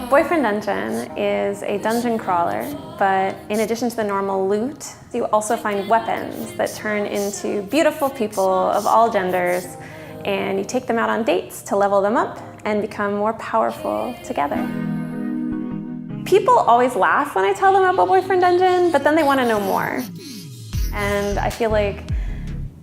Boyfriend Dungeon is a dungeon crawler, but in addition to the normal loot, you also find weapons that turn into beautiful people of all genders, and you take them out on dates to level them up and become more powerful together. People always laugh when I tell them about Boyfriend Dungeon, but then they want to know more. And I feel like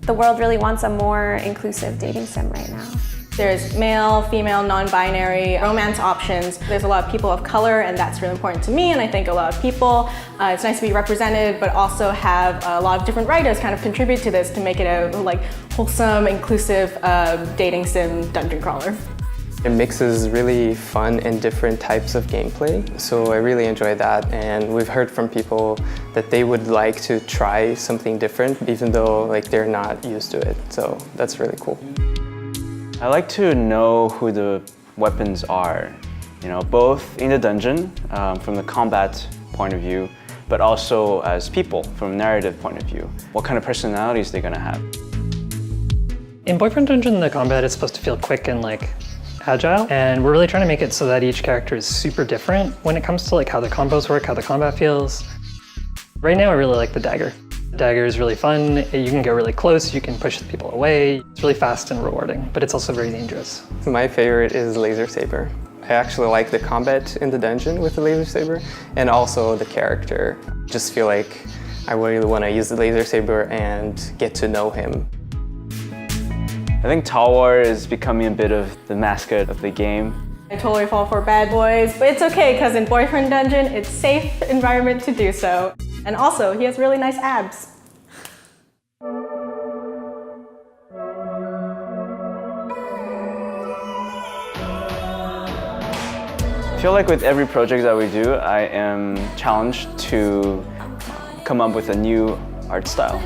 the world really wants a more inclusive dating sim right now. There's male, female, non-binary, romance options. There's a lot of people of color, and that's really important to me, and I think a lot of people. It's nice to be represented, but also have a lot of different writers kind of contribute to this to make it a wholesome, inclusive dating sim dungeon crawler. It mixes really fun and different types of gameplay, so I really enjoy that, and we've heard from people that they would like to try something different even though they're not used to it, so that's really cool. I like to know who the weapons are, both in the dungeon from the combat point of view, but also as people from a narrative point of view. What kind of personalities they're gonna have. In Boyfriend Dungeon, the combat is supposed to feel quick and agile, and we're really trying to make it so that each character is super different when it comes to how the combos work, how the combat feels. Right now I really like the dagger. The dagger is really fun. You can go really close, you can push people away. It's really fast and rewarding, but it's also very dangerous. My favorite is laser saber. I actually like the combat in the dungeon with the laser saber, and also the character. Just feel like I really want to use the laser saber and get to know him. I think Talwar is becoming a bit of the mascot of the game. I totally fall for bad boys, but it's okay because in Boyfriend Dungeon, it's a safe environment to do so. And also, he has really nice abs. I feel like with every project that we do, I am challenged to come up with a new art style.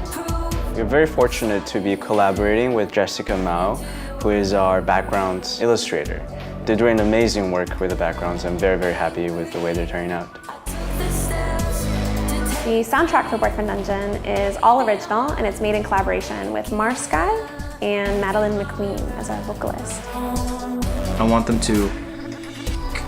We're very fortunate to be collaborating with Jessica Mao, who is our background illustrator. They're doing amazing work with the backgrounds. I'm very, very happy with the way they're turning out. The soundtrack for Boyfriend Dungeon is all original, and it's made in collaboration with Marsky and Madeline McQueen as our vocalist. I want them to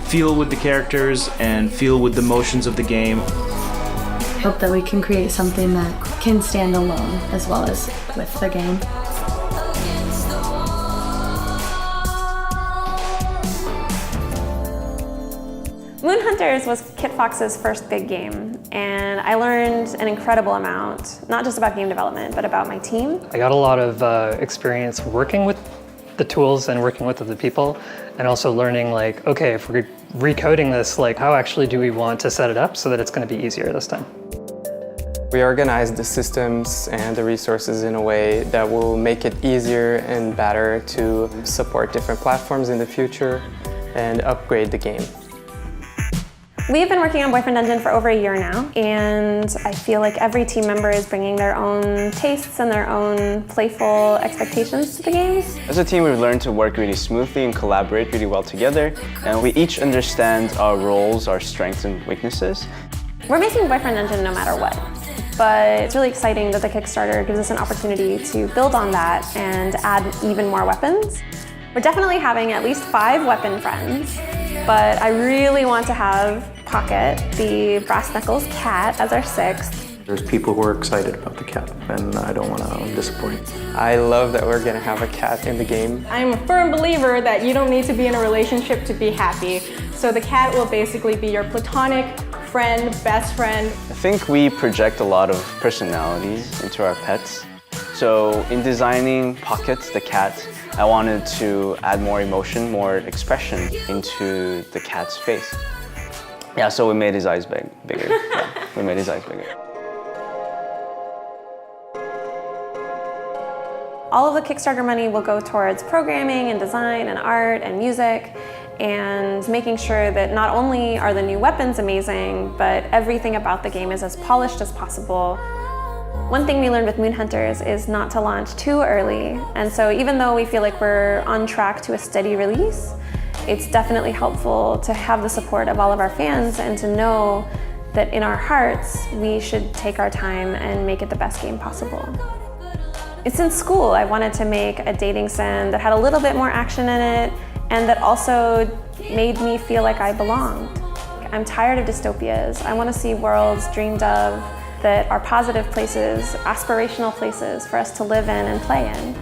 feel with the characters and feel with the motions of the game. I hope that we can create something that can stand alone as well as with the game. Moon Hunters was Kitfox's first big game, and I learned an incredible amount, not just about game development, but about my team. I got a lot of experience working with the tools and working with other people, and also learning okay, if we're recoding this, how actually do we want to set it up so that it's going to be easier this time? We organize the systems and the resources in a way that will make it easier and better to support different platforms in the future and upgrade the game. We've been working on Boyfriend Dungeon for over a year now, and I feel like every team member is bringing their own tastes and their own playful expectations to the games. As a team, we've learned to work really smoothly and collaborate really well together, and we each understand our roles, our strengths and weaknesses. We're making Boyfriend Dungeon no matter what, but it's really exciting that the Kickstarter gives us an opportunity to build on that and add even more weapons. We're definitely having at least 5 weapon friends, but I really want to have Pocket, the brass knuckles cat, as our 6th. There's people who are excited about the cat, and I don't want to disappoint. I love that we're going to have a cat in the game. I'm a firm believer that you don't need to be in a relationship to be happy. So the cat will basically be your platonic friend, best friend. I think we project a lot of personalities into our pets. So in designing Pocket, the cat, I wanted to add more emotion, more expression into the cat's face. Yeah, so we made his eyes bigger. Yeah, we made his eyes bigger. All of the Kickstarter money will go towards programming and design and art and music, and making sure that not only are the new weapons amazing, but everything about the game is as polished as possible. One thing we learned with Moon Hunters is not to launch too early, and so even though we feel like we're on track to a steady release, it's definitely helpful to have the support of all of our fans and to know that in our hearts, we should take our time and make it the best game possible. Since school, I wanted to make a dating sim that had a little bit more action in it and that also made me feel like I belonged. I'm tired of dystopias. I want to see worlds dreamed of that are positive places, aspirational places for us to live in and play in.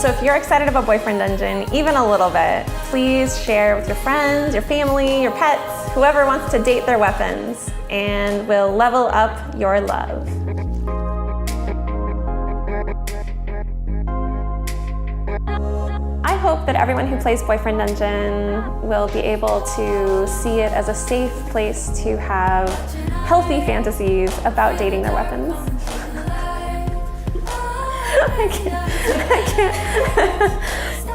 So if you're excited about Boyfriend Dungeon, even a little bit, please share with your friends, your family, your pets, whoever wants to date their weapons, and we'll level up your love. I hope that everyone who plays Boyfriend Dungeon will be able to see it as a safe place to have healthy fantasies about dating their weapons. I can't.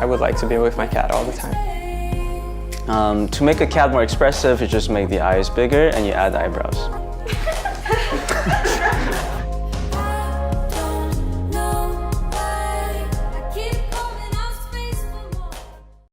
I would like to be with my cat all the time. To make a cat more expressive, you just make the eyes bigger and you add eyebrows.